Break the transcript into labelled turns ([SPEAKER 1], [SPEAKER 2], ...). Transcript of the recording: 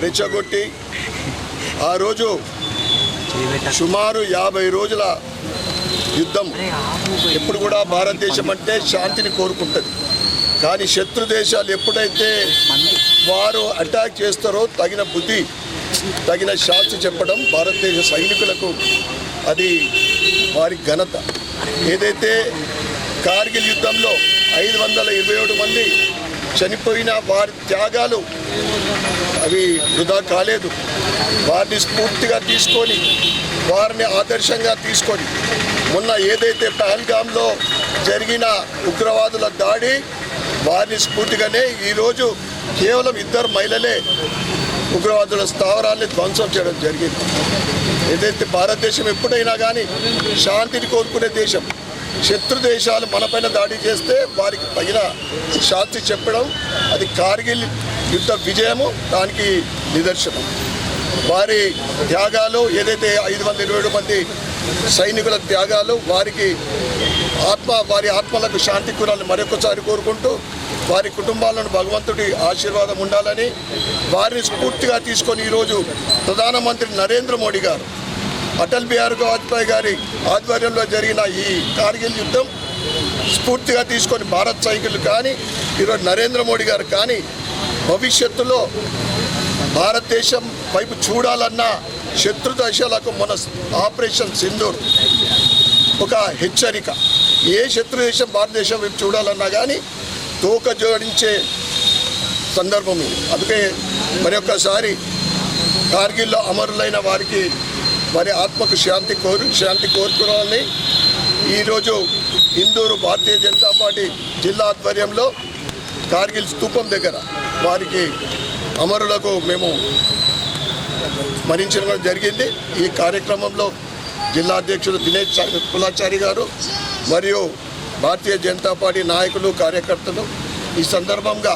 [SPEAKER 1] రెచ్చగొట్టి ఆ రోజు సుమారు 50 రోజుల యుద్ధం. ఎప్పుడు కూడా భారతదేశం అంటే శాంతిని కోరుకుంటుంది. కానీ శత్రు దేశాలు ఎప్పుడైతే వారు అటాక్ చేస్తారో తగిన బుద్ధి తగిన శాస్త్రి చెప్పడం భారతదేశ సైనికులకు అది వారి ఘనత. ఏదైతే కార్గిల్ యుద్ధంలో 527 మంది చనిపోయిన వారి త్యాగాలు అవి వృధా కాలేదు. వారిని స్ఫూర్తిగా తీసుకొని వారిని ఆదర్శంగా తీసుకొని మొన్న ఏదైతే పహల్గామ్లో జరిగిన ఉగ్రవాదుల దాడి వారిని స్ఫూర్తిగానే ఈరోజు కేవలం 2 మహిళలే ఉగ్రవాదుల స్థావరాల్ని ధ్వంసం చేయడం జరిగింది. ఏదైతే భారతదేశం ఎప్పుడైనా కానీ శాంతిని కోరుకునే దేశం. శత్రు దేశాలు మనపైన దాడి చేస్తే వారికి తగిన శాస్తి చెప్పడం అది కార్గిల్ యుద్ధ విజయము దానికి నిదర్శనం. వారి త్యాగాలు ఏదైతే 527 మంది సైనికుల త్యాగాలు వారి ఆత్మలకు శాంతి కూరాలని మరొకసారి కోరుకుంటూ వారి కుటుంబాలను భగవంతుడి ఆశీర్వాదం ఉండాలని వారిని స్ఫూర్తిగా తీసుకొని ఈరోజు ప్రధానమంత్రి నరేంద్ర మోడీ గారు అటల్ బిహారీ వాజ్పేయి గారి ఆధ్వర్యంలో జరిగిన ఈ కార్గిల్ యుద్ధం స్ఫూర్తిగా తీసుకొని భారత్ సైనికులు కానీ ఈరోజు నరేంద్ర మోడీ గారు కానీ భవిష్యత్తులో భారతదేశం వైపు చూడాలన్న శత్రు దేశాలకు మన ఆపరేషన్ సింధూర్ ఒక హెచ్చరిక. ఏ శత్రు దేశం భారతదేశం వైపు చూడాలన్నా కానీ తోక జోడించే సందర్భం ఇది. అందుకే మరొకసారి కార్గిల్లో అమరులైన వారికి వారి ఆత్మకు శాంతి కోరుకోవాలని ఈరోజు ఇందూరు భారతీయ జనతా పార్టీ జిల్లా ఆధ్వర్యంలో కార్గిల్ స్తూపం దగ్గర వారికి అమరులకు మేము స్మరించడం జరిగింది. ఈ కార్యక్రమంలో జిల్లా అధ్యక్షుడు దినేష్ కులాచారి గారు మరియు భారతీయ జనతా పార్టీ నాయకులు కార్యకర్తలు ఈ సందర్భంగా